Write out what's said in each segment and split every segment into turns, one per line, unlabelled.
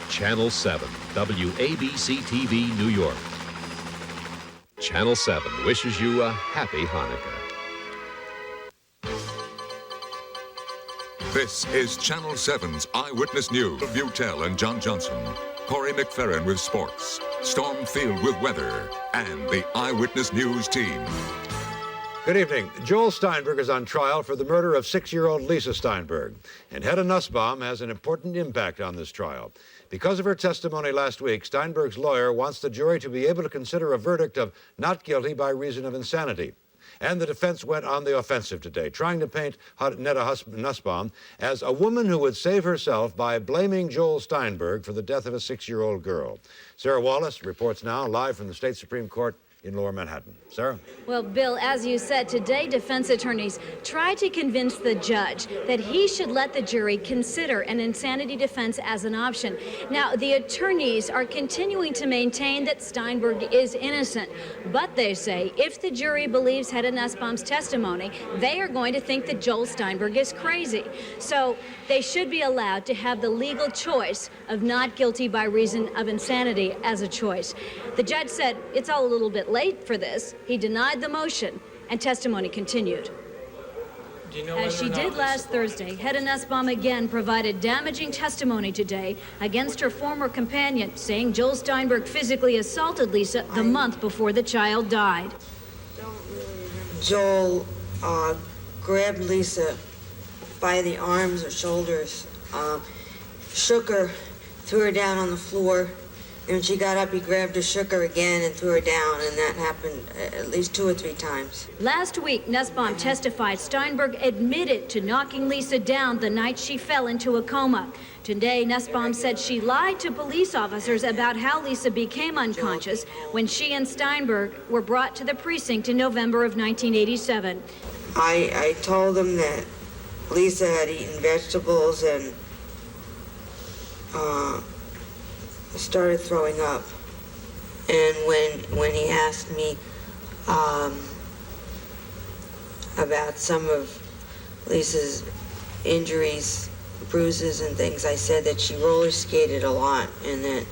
Channel 7, WABC TV, New York. Channel 7 wishes you a happy Hanukkah.
This is Channel 7's Eyewitness News. Butel and John Johnson. Corey McFerrin with sports. Storm Field with weather. And the Eyewitness News team.
Good evening. Joel Steinberg is on trial for the murder of 6-year-old Lisa Steinberg. And Hedda Nussbaum has an important impact on this trial. Because of her testimony last week, Steinberg's lawyer wants the jury to be able to consider a verdict of not guilty by reason of insanity. And the defense went on the offensive today, trying to paint Hedda Nussbaum as a woman who would save herself by blaming Joel Steinberg for the death of a 6-year-old girl. Sarah Wallace reports now live from the state Supreme Court in Lower Manhattan. Sarah?
Well, Bill, as you said, today defense attorneys tried to convince the judge that he should let the jury consider an insanity defense as an option. Now, the attorneys are continuing to maintain that Steinberg is innocent, but they say if the jury believes Hedda Nussbaum's testimony, they are going to think that Joel Steinberg is crazy. So they should be allowed to have the legal choice of not guilty by reason of insanity as a choice. The judge said it's all a little bit late for this. He denied the motion, and testimony continued. As she did last Thursday, Hedda Nussbaum again provided damaging testimony today against her former companion, saying Joel Steinberg physically assaulted Lisa the month before the child died.
Joel grabbed Lisa by the arms or shoulders, shook her, threw her down on the floor. And when she got up, he grabbed her, shook her again, and threw her down, and that happened at least 2 or 3 times.
Last week, Nussbaum testified Steinberg admitted to knocking Lisa down the night she fell into a coma. Today, Nussbaum said she lied to police officers about how Lisa became unconscious when she and Steinberg were brought to the precinct in November of 1987.
I told them that Lisa had eaten vegetables and started throwing up. And when he asked me about some of Lisa's injuries, bruises and things, I said that she roller skated a lot and that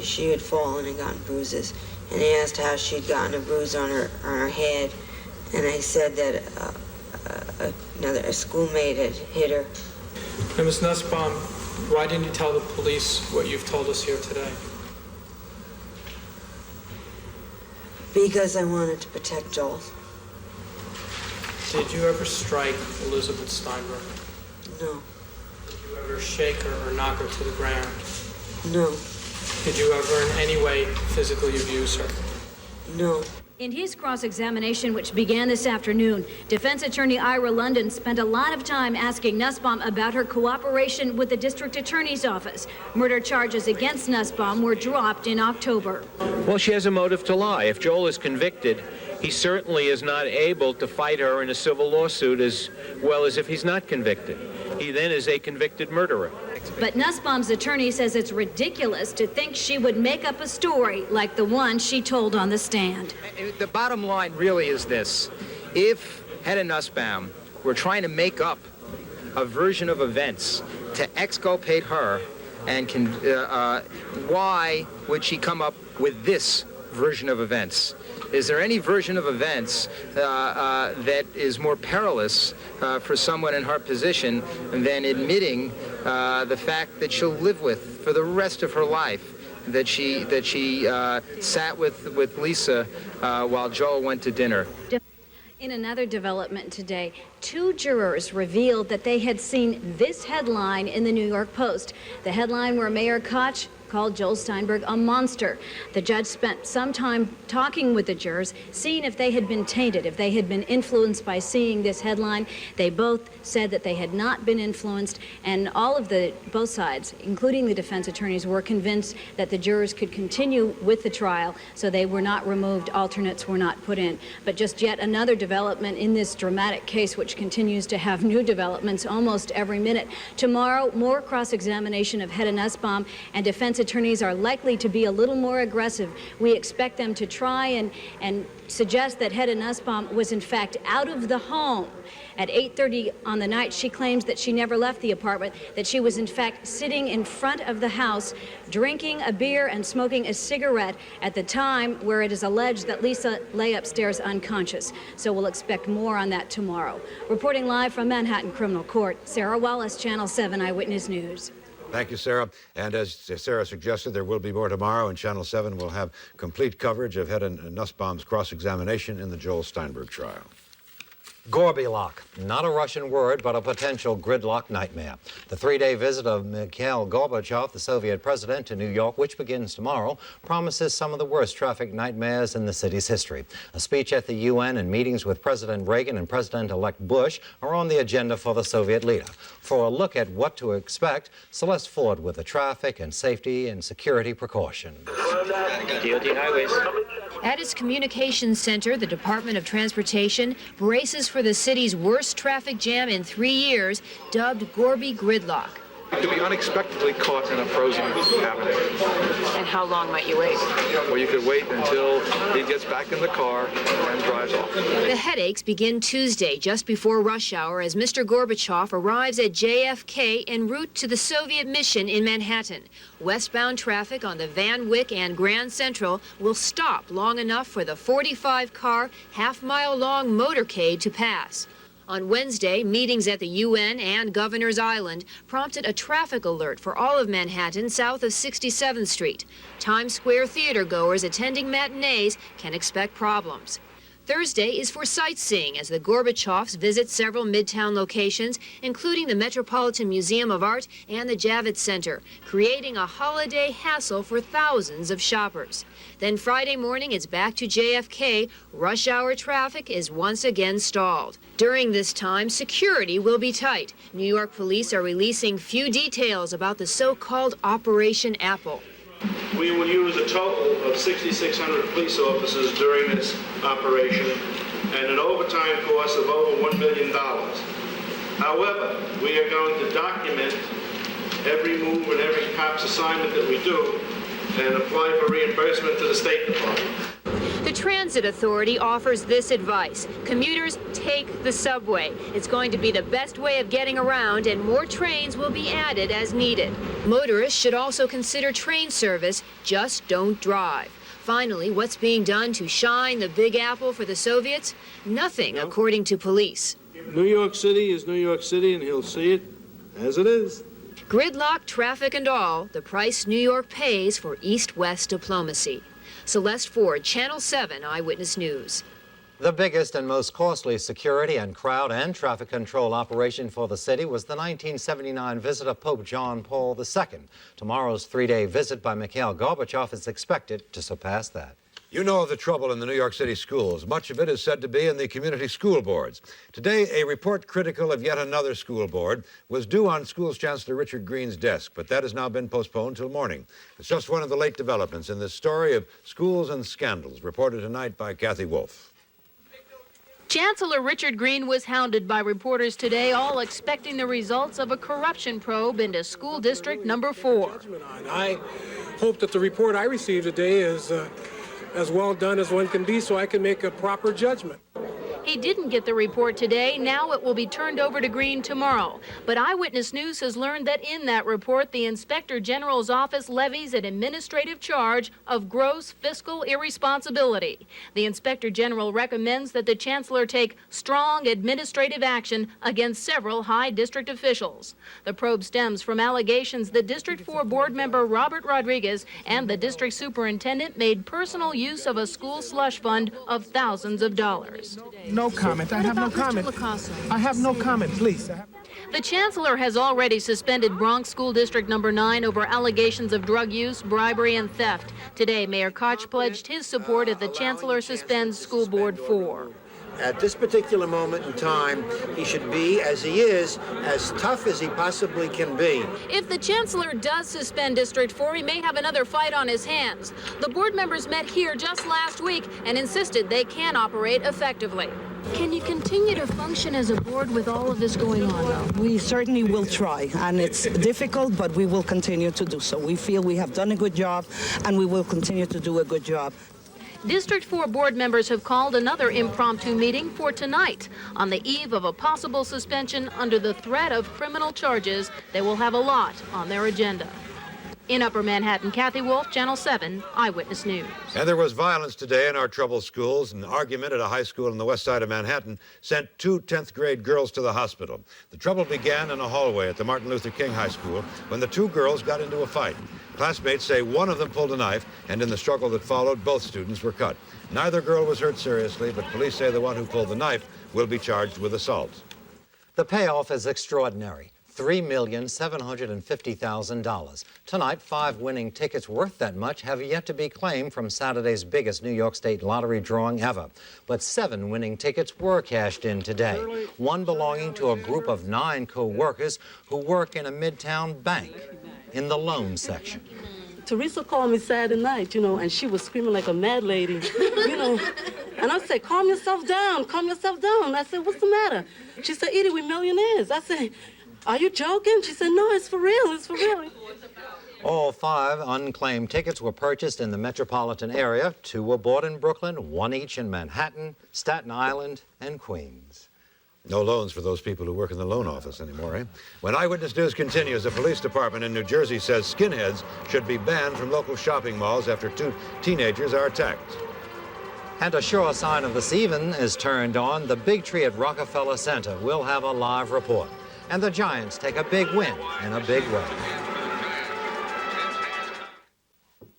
she had fallen and gotten bruises. And he asked how she'd gotten a bruise on her head, and I said that a schoolmate had hit her.
And Ms. Nussbaum, why didn't you tell the police what you've told us here today?
Because I wanted to protect Joel.
Did you ever strike Elizabeth Steinberg?
No.
Did you ever shake her or knock her to the ground?
No.
Did you ever in any way physically abuse her?
No.
In his cross-examination, which began this afternoon, defense attorney Ira London spent a lot of time asking Nussbaum about her cooperation with the district attorney's office. Murder charges against Nussbaum were dropped in October.
Well, she has a motive to lie. If Joel is convicted, he certainly is not able to fight her in a civil lawsuit as well as if he's not convicted. He then is a convicted murderer.
But Nussbaum's attorney says it's ridiculous to think she would make up a story like the one she told on the stand.
The bottom line really is this. If Hedda Nussbaum were trying to make up a version of events to exculpate her, and why would she come up with this version of events? Is there any version of events that is more perilous for someone in her position than admitting the fact that she'll live with for the rest of her life that she sat with Lisa while Joel went to dinner?
In another development today, 2 jurors revealed that they had seen this headline in the New York Post. The headline where Mayor Koch called Joel Steinberg a monster. The judge spent some time talking with the jurors, seeing if they had been tainted, if they had been influenced by seeing this headline. They both said that they had not been influenced, and both sides, including the defense attorneys, were convinced that the jurors could continue with the trial, so they were not removed, alternates were not put in. But just yet another development in this dramatic case, which continues to have new developments almost every minute. Tomorrow, more cross-examination of Hedda Nussbaum, and defense attorneys are likely to be a little more aggressive. We expect them to try and suggest that Hedda Nussbaum was in fact out of the home. At 8:30 on the night, she claims that she never left the apartment, that she was in fact sitting in front of the house, drinking a beer and smoking a cigarette at the time where it is alleged that Lisa lay upstairs unconscious. So we'll expect more on that tomorrow. Reporting live from Manhattan Criminal Court, Sarah Wallace, Channel 7 Eyewitness News.
Thank you, Sarah. And as Sarah suggested, there will be more tomorrow, and Channel 7 will have complete coverage of Hedda Nussbaum's cross-examination in the Joel Steinberg trial.
Gorby-lock, not a Russian word, but a potential gridlock nightmare. The three-day visit of Mikhail Gorbachev, the Soviet president, to New York, which begins tomorrow, promises some of the worst traffic nightmares in the city's history. A speech at the UN and meetings with President Reagan and President-elect Bush are on the agenda for the Soviet leader. For a look at what to expect, Celeste Ford with the traffic and safety and security precautions.
DOT Highways.
At its communications center, the Department of Transportation braces for the city's worst traffic jam in 3 years, dubbed Gorby Gridlock.
To be unexpectedly caught in a frozen avenue.
And how long might you wait?
Well, you could wait until he gets back in the car and drives off.
The headaches begin Tuesday, just before rush hour, as Mr. Gorbachev arrives at JFK en route to the Soviet mission in Manhattan. Westbound traffic on the Van Wyck and Grand Central will stop long enough for the 45-car, half-mile-long motorcade to pass. On Wednesday, meetings at the UN and Governor's Island prompted a traffic alert for all of Manhattan south of 67th Street. Times Square theater goers attending matinees can expect problems. Thursday is for sightseeing as the Gorbachevs visit several Midtown locations, including the Metropolitan Museum of Art and the Javits Center, creating a holiday hassle for thousands of shoppers. Then Friday morning, it's back to JFK. Rush hour traffic is once again stalled. During this time, security will be tight. New York police are releasing few details about the so-called Operation Apple.
We will use a total of 6,600 police officers during this operation and an overtime cost of over $1 million. However, we are going to document every move and every cop's assignment that we do and apply for reimbursement to the State Department.
The Transit Authority offers this advice. Commuters, take the subway. It's going to be the best way of getting around, and more trains will be added as needed. Motorists should also consider train service. Just don't drive. Finally, what's being done to shine the Big Apple for the Soviets? Nothing, according to police.
New York City is New York City, and he'll see it as it is.
Gridlock, traffic, and all, the price New York pays for East-West diplomacy. Celeste Ford, Channel 7 Eyewitness News.
The biggest and most costly security and crowd and traffic control operation for the city was the 1979 visit of Pope John Paul II. Tomorrow's three-day visit by Mikhail Gorbachev is expected to surpass that.
You know of the trouble in the New York City schools. Much of it is said to be in the community school boards. Today, a report critical of yet another school board was due on Schools Chancellor Richard Green's desk, but that has now been postponed till morning. It's just one of the late developments in this story of schools and scandals, reported tonight by Kathy Wolf.
Chancellor Richard Green was hounded by reporters today, all expecting the results of a corruption probe into School District Number 4.
I hope that the report I received today is as well done as one can be, so I can make a proper judgment.
He didn't get the report today. Now it will be turned over to Green tomorrow. But Eyewitness News has learned that in that report, the Inspector General's office levies an administrative charge of gross fiscal irresponsibility. The Inspector General recommends that the Chancellor take strong administrative action against several high district officials. The probe stems from allegations that District 4 board member Robert Rodriguez and the district superintendent made personal use of a school slush fund of thousands of dollars.
No comment. I have no comment. I have no comment, please.
The Chancellor has already suspended Bronx School District Number 9 over allegations of drug use, bribery, and theft. Today, Mayor Koch pledged his support if the Chancellor suspends School Board 4.
At this particular moment in time, he should be, as he is, as tough as he possibly can be.
If the Chancellor does suspend District 4, he may have another fight on his hands. The board members met here just last week and insisted they can operate effectively. Can you continue to function as a board with all of this going on, though?
We certainly will try, and it's difficult, but we will continue to do so. We feel we have done a good job, and we will continue to do a good job.
District 4 board members have called another impromptu meeting for tonight. On the eve of a possible suspension under the threat of criminal charges, they will have a lot on their agenda. In Upper Manhattan, Kathy Wolf, Channel 7, Eyewitness News.
And there was violence today in our troubled schools. An argument at a high school in the west side of Manhattan sent two 10th grade girls to the hospital. The trouble began in a hallway at the Martin Luther King High School when the two girls got into a fight. Classmates say one of them pulled a knife, and in the struggle that followed, both students were cut. Neither girl was hurt seriously, but police say the one who pulled the knife will be charged with assault.
The payoff is extraordinary. $3,750,000. Tonight, 5 winning tickets worth that much have yet to be claimed from Saturday's biggest New York State lottery drawing ever. But 7 winning tickets were cashed in today, one belonging to a group of 9 co-workers who work in a Midtown bank in the loan section.
Teresa called me Saturday night, and she was screaming like a mad lady, And I said, calm yourself down, calm yourself down. I said, what's the matter? She said, Edie, we're millionaires. I said, are you joking? She said, no, it's for real, it's for real.
All 5 unclaimed tickets were purchased in the metropolitan area. 2 were bought in Brooklyn, 1 each in Manhattan, Staten Island, and Queens.
No loans for those people who work in the loan office anymore, eh? When Eyewitness News continues, the police department in New Jersey says skinheads should be banned from local shopping malls after 2 teenagers are attacked.
And a sure sign of the season is turned on. The big tree at Rockefeller Center will have a live report. And the Giants take a big win in a big way.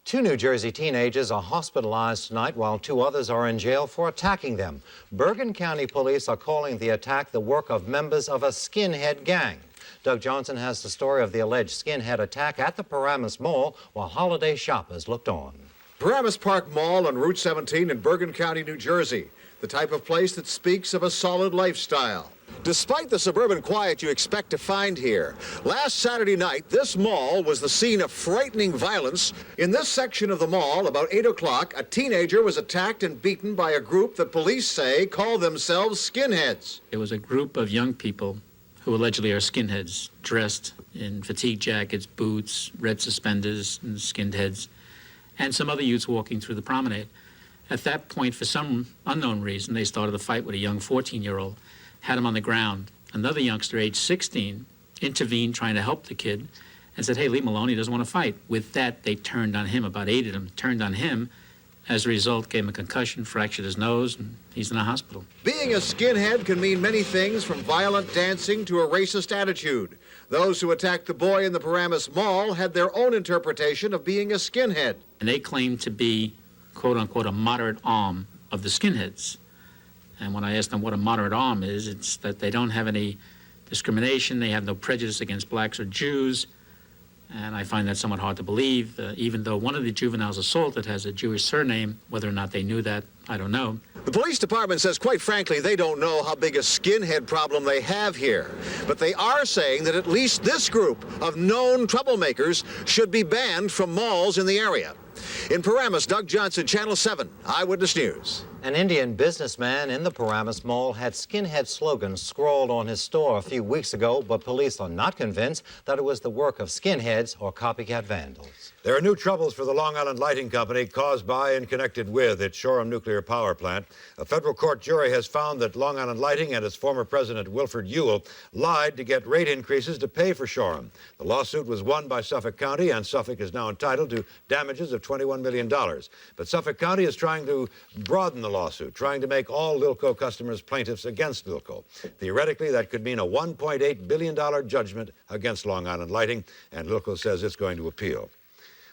2 New Jersey teenagers are hospitalized tonight while 2 others are in jail for attacking them. Bergen County police are calling the attack the work of members of a skinhead gang. Doug Johnson has the story of the alleged skinhead attack at the Paramus Mall while holiday shoppers looked on.
Paramus Park Mall on Route 17 in Bergen County, New Jersey. The type of place that speaks of a solid lifestyle. Despite the suburban quiet you expect to find here, last Saturday night, this mall was the scene of frightening violence. In this section of the mall, about 8 o'clock, a teenager was attacked and beaten by a group that police say call themselves skinheads.
It was a group of young people who allegedly are skinheads, dressed in fatigue jackets, boots, red suspenders, and skinheads, and some other youths walking through the promenade. At that point, for some unknown reason, they started a fight with a young 14-year-old, had him on the ground. Another youngster, age 16, intervened trying to help the kid and said, hey, leave him alone, he doesn't want to fight. With that, they turned on him. About 8 of them turned on him. As a result, gave him a concussion, fractured his nose, and he's in the hospital.
Being a skinhead can mean many things, from violent dancing to a racist attitude. Those who attacked the boy in the Paramus Mall had their own interpretation of being a skinhead.
And they claimed to be, quote-unquote, a moderate arm of the skinheads. And when I asked them what a moderate arm is, it's that they don't have any discrimination, they have no prejudice against blacks or Jews, and I find that somewhat hard to believe, even though one of the juveniles assaulted has a Jewish surname. Whether or not they knew that, I don't know.
The police department says, quite frankly, they don't know how big a skinhead problem they have here. But they are saying that at least this group of known troublemakers should be banned from malls in the area. In Paramus, Doug Johnson, Channel 7, Eyewitness News.
An Indian businessman in the Paramus Mall had skinhead slogans scrawled on his store a few weeks ago, but police are not convinced that it was the work of skinheads or copycat vandals.
There are new troubles for the Long Island Lighting Company caused by and connected with its Shoreham nuclear power plant. A federal court jury has found that Long Island Lighting and its former president, Wilford Ewell, lied to get rate increases to pay for Shoreham. The lawsuit was won by Suffolk County, and Suffolk is now entitled to damages of $21 million. But Suffolk County is trying to broaden the lawsuit, trying to make all Lilco customers plaintiffs against Lilco. Theoretically, that could mean a $1.8 billion judgment against Long Island Lighting, and Lilco says it's going to appeal.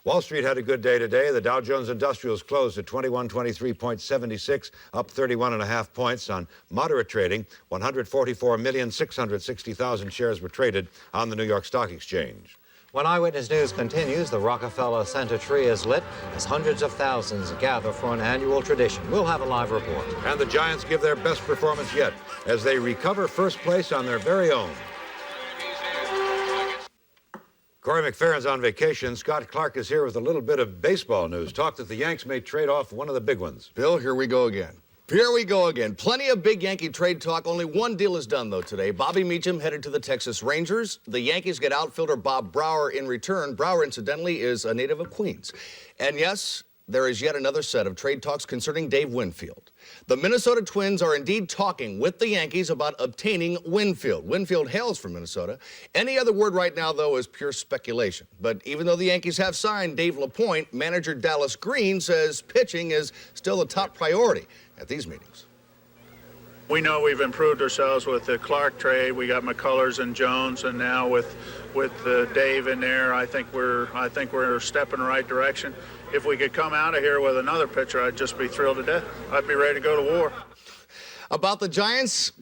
Wall Street had a good day today. The Dow Jones Industrials closed at 2123.76, up 31.5 points on moderate trading. 144,660,000 shares were traded on the New York Stock Exchange.
When Eyewitness News continues, the Rockefeller Center tree is lit as hundreds of thousands gather for an annual tradition. We'll have a live report.
And the Giants give their best performance yet as they recover first place on their very own. Corey McFerrin's on vacation. Scott Clark is here with a little bit of baseball news. Talk that the Yanks may trade off one of the big ones.
Bill, here we go again. Here we go again. Plenty of big Yankee trade talk. Only one deal is done, though, today. Bobby Meacham headed to the Texas Rangers. The Yankees get outfielder Bob Brower in return. Brower, incidentally, is a native of Queens. And yes, there is yet another set of trade talks concerning Dave Winfield. The Minnesota Twins are indeed talking with the Yankees about obtaining Winfield. Winfield hails from Minnesota. Any other word right now, though, is pure speculation. But even though the Yankees have signed Dave LaPointe, manager Dallas Green says pitching is still the top priority at these meetings.
We know we've improved ourselves with the Clark trade. We got McCullers and Jones, and now with Dave in there, I think we're a step in the right direction. If we could come out of here with another pitcher, I'd just be thrilled to death. I'd be ready to go to war.
About the Giants,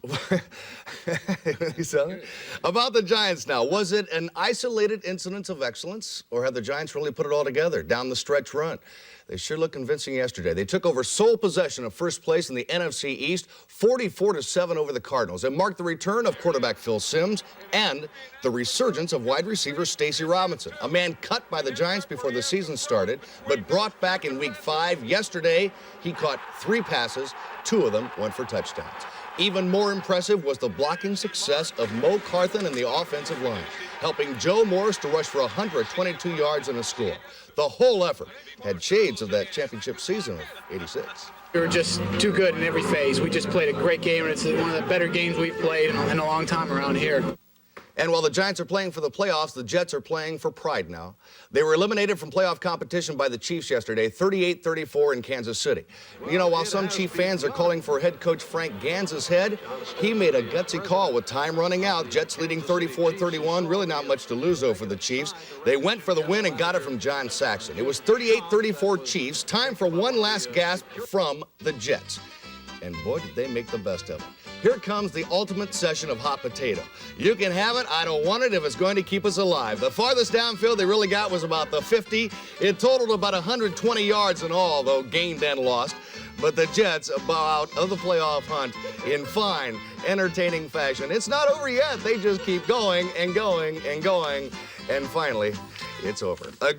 about the Giants now, was it an isolated incident of excellence, or have the Giants really put it all together down the stretch run? They sure looked convincing yesterday. They took over sole possession of first place in the NFC East, 44-7 over the Cardinals. It marked the return of quarterback Phil Simms and the resurgence of wide receiver Stacey Robinson, a man cut by the Giants before the season started, but brought back in Week 5. Yesterday, he caught 3 passes. 2 of them went for touchdowns. Even more impressive was the blocking success of Mo Carthen and the offensive line, helping Joe Morris to rush for 122 yards and a score. The whole effort had shades of that championship season of '86.
We were just too good in every phase. We just played a great game, and it's one of the better games we've played in a long time around here.
And while the Giants are playing for the playoffs, the Jets are playing for pride now. They were eliminated from playoff competition by the Chiefs yesterday, 38-34 in Kansas City. You know, while some Chief fans are calling for head coach Frank Ganz's head, he made a gutsy call with time running out. Jets leading 34-31. Really not much to lose, though, for the Chiefs. They went for the win and got it from John Saxon. It was 38-34 Chiefs. Time for one last gasp from the Jets. And boy, did they make the best of it. Here comes the ultimate session of hot potato. You can have it, I don't want it if it's going to keep us alive. The farthest downfield they really got was about the 50. It totaled about 120 yards in all, though gained and lost. But the Jets bow out of the playoff hunt in fine, entertaining fashion. It's not over yet. They just keep going and going and going. And finally, it's over. A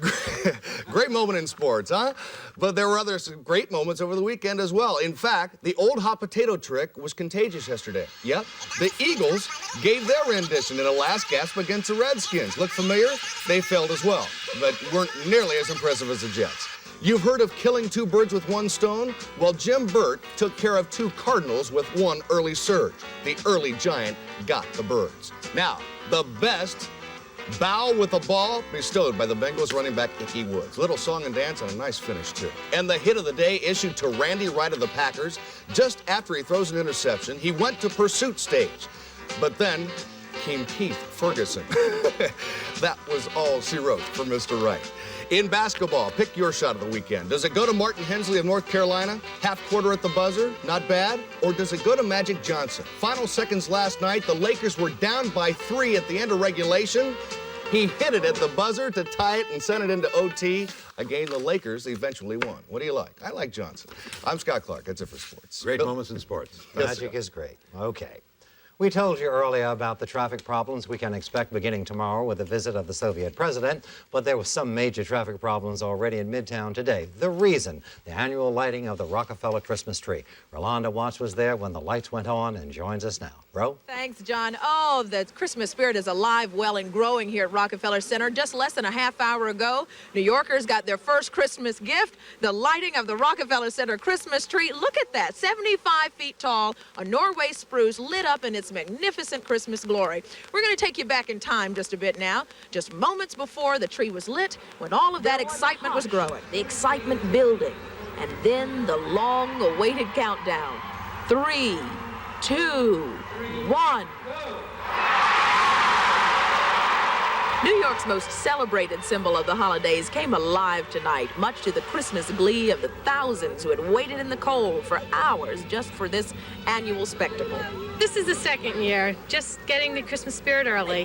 great moment in sports, huh? But there were other great moments over the weekend as well. In fact, the old hot potato trick was contagious yesterday. Yep, the Eagles gave their rendition in a last gasp against the Redskins. Look familiar? They failed as well, but weren't nearly as impressive as the Jets. You've heard of killing 2 birds with 1 stone? Well, Jim Burt took care of 2 Cardinals with 1 early surge. The early giant got the birds. Now, the best bow with a ball bestowed by the Bengals running back Ickey Woods. Little song and dance and a nice finish, too. And the hit of the day issued to Randy Wright of the Packers. Just after he throws an interception, he went to pursuit stage. But then came Keith Ferguson. That was all she wrote for Mr. Wright. In basketball, pick your shot of the weekend. Does it go to Martin Hensley of North Carolina? Half quarter at the buzzer? Not bad. Or does it go to Magic Johnson? Final seconds last night, the Lakers were down by 3 at the end of regulation. He hit it at the buzzer to tie it and send it into OT. Again, the Lakers eventually won. What do you like? I like Johnson. I'm Scott Clark. That's it for sports.
Great moments in sports.
Magic is great. Okay. We told you earlier about the traffic problems we can expect beginning tomorrow with the visit of the Soviet president, but there were some major traffic problems already in Midtown today. The reason, the annual lighting of the Rockefeller Christmas tree. Rolanda Watts was there when the lights went on and joins us now. Ro?
Thanks, John. Oh, the Christmas spirit is alive, well, and growing here at Rockefeller Center. Just less than a half hour ago, New Yorkers got their first Christmas gift, the lighting of the Rockefeller Center Christmas tree. Look at that, 75 feet tall, a Norway spruce lit up in its magnificent Christmas glory. We're going to take you back in time just a bit now, just moments before the tree was lit, when all of that excitement was growing, the excitement building, and then the long-awaited countdown. 3, 2, 1. New York's most celebrated symbol of the holidays came alive tonight, much to the Christmas glee of the thousands who had waited in the cold for hours just for this annual spectacle.
This is the second year, just getting the Christmas spirit early.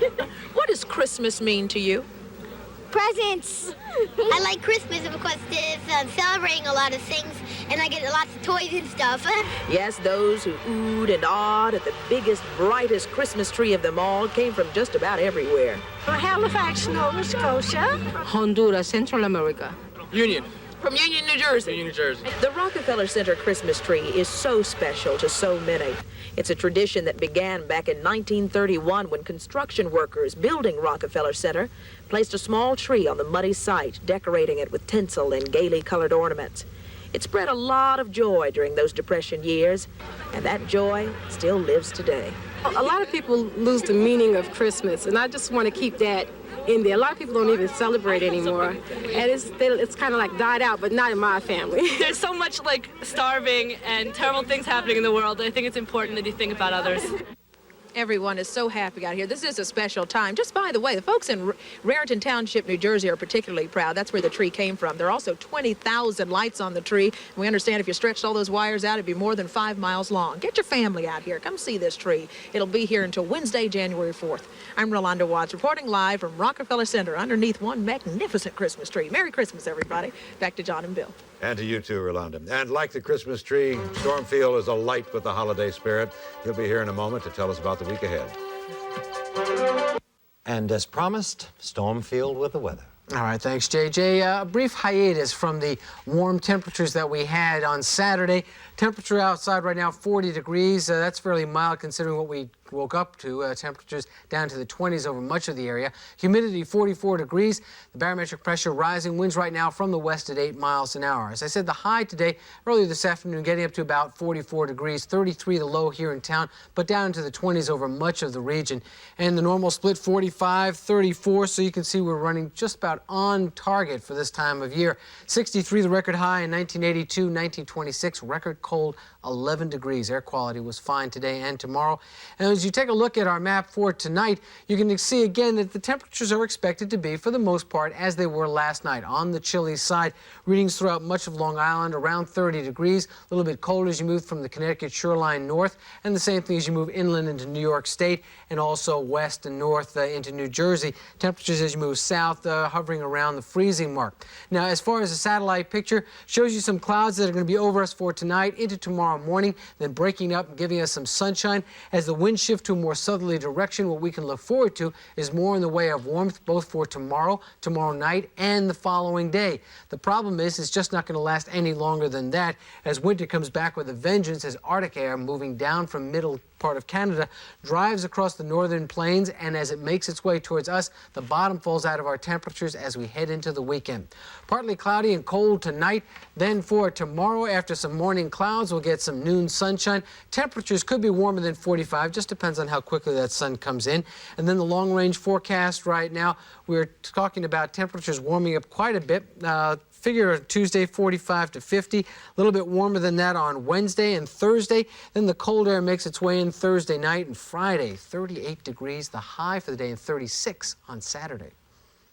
What does Christmas mean to you?
Presents. I like Christmas because it's celebrating a lot of things, and I get lots of toys and stuff.
Yes, those who oohed and awed at the biggest, brightest Christmas tree of them all came from just about everywhere.
Halifax, Nova Scotia.
Honduras, Central America.
Union.
from Union, New Jersey.
Union, New Jersey.
The Rockefeller Center Christmas tree is so special to so many. It's a tradition that began back in 1931 when construction workers building Rockefeller Center placed a small tree on the muddy site, decorating it with tinsel and gaily colored ornaments. It spread a lot of joy during those Depression years, and that joy still lives today.
A lot of people lose the meaning of Christmas, and I just want to keep that in there. A lot of people don't even celebrate anymore, and it's kind of like died out, but not in my family.
There's so much like starving and terrible things happening in the world. I think it's important that you think about others.
Everyone is so happy out here. This is a special time. Just by the way, the folks in Raritan Township, New Jersey are particularly proud. That's where the tree came from. There are also 20,000 lights on the tree. We understand if you stretched all those wires out, it'd be more than 5 miles long. Get your family out here. Come see this tree. It'll be here until Wednesday, January 4th. I'm Rolanda Watts reporting live from Rockefeller Center underneath one magnificent Christmas tree. Merry Christmas, everybody. Back to John and Bill.
And to you too, Rolanda. And like the Christmas tree, Stormfield is alight with the holiday spirit. He'll be here in a moment to tell us about the week ahead.
And as promised, Stormfield with the weather.
All right, thanks, JJ. A brief hiatus from the warm temperatures that we had on Saturday. Temperature outside right now, 40 degrees. That's fairly mild considering what we woke up to. Temperatures down to the 20s over much of the area. Humidity, 44 degrees. The barometric pressure rising. Winds right now from the west at 8 miles an hour. As I said, the high today, earlier this afternoon, getting up to about 44 degrees. 33 the low here in town, but down to the 20s over much of the region. And the normal split, 45, 34. So you can see we're running just about on target for this time of year. 63 the record high in 1982, 1926, record cold, 11 degrees. Air quality was fine today and tomorrow. And as you take a look at our map for tonight, you can see again that the temperatures are expected to be, for the most part, as they were last night, on the chilly side. Readings throughout much of Long Island around 30 degrees, a little bit colder as you move from the Connecticut shoreline north, and the same thing as you move inland into New York State and also west and north into New Jersey. Temperatures as you move south hovering around the freezing mark. Now, as far as the satellite picture, shows you some clouds that are going to be over us for tonight into tomorrow morning, then breaking up and giving us some sunshine. As the winds shift to a more southerly direction, what we can look forward to is more in the way of warmth both for tomorrow night, and the following day. The problem is it's just not going to last any longer than that, as winter comes back with a vengeance, as Arctic air moving down from middle part of Canada drives across the northern plains, and as it makes its way towards us, the bottom falls out of our temperatures as we head into the weekend. Partly cloudy and cold tonight. Then for tomorrow, after some morning clouds, we'll get some noon sunshine. Temperatures could be warmer than 45, just depends on how quickly that sun comes in. And then the long-range forecast right now, we're talking about temperatures warming up quite a bit. Figure Tuesday 45 to 50, a little bit warmer than that on Wednesday and Thursday. Then the cold air makes its way in Thursday night, and Friday 38 degrees, the high for the day, and 36 on Saturday.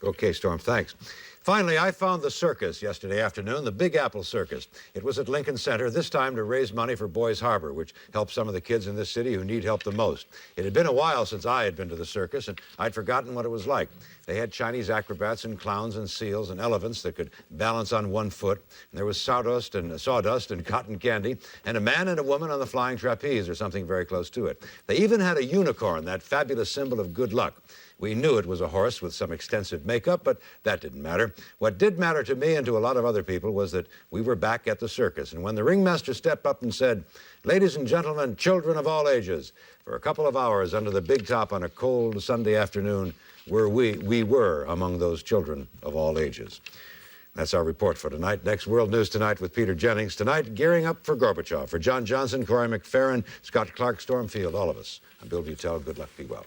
Okay, Storm, thanks. Finally, I found the circus yesterday afternoon, the Big Apple Circus. It was at Lincoln Center, this time to raise money for Boys Harbor, which helps some of the kids in this city who need help the most. It had been a while since I had been to the circus, and I'd forgotten what it was like. They had Chinese acrobats and clowns and seals and elephants that could balance on one foot. And there was sawdust and cotton candy, and a man and a woman on the flying trapeze, or something very close to it. They even had a unicorn, that fabulous symbol of good luck. We knew it was a horse with some extensive makeup, but that didn't matter. What did matter to me and to a lot of other people was that we were back at the circus. And when the ringmaster stepped up and said, "Ladies and gentlemen, children of all ages," for a couple of hours under the big top on a cold Sunday afternoon, we were among those children of all ages. That's our report for tonight. Next, World News Tonight with Peter Jennings. Tonight, gearing up for Gorbachev. For John Johnson, Corey McFerrin, Scott Clark, Stormfield, all of us. I'm Bill Butel. Good luck. Be well.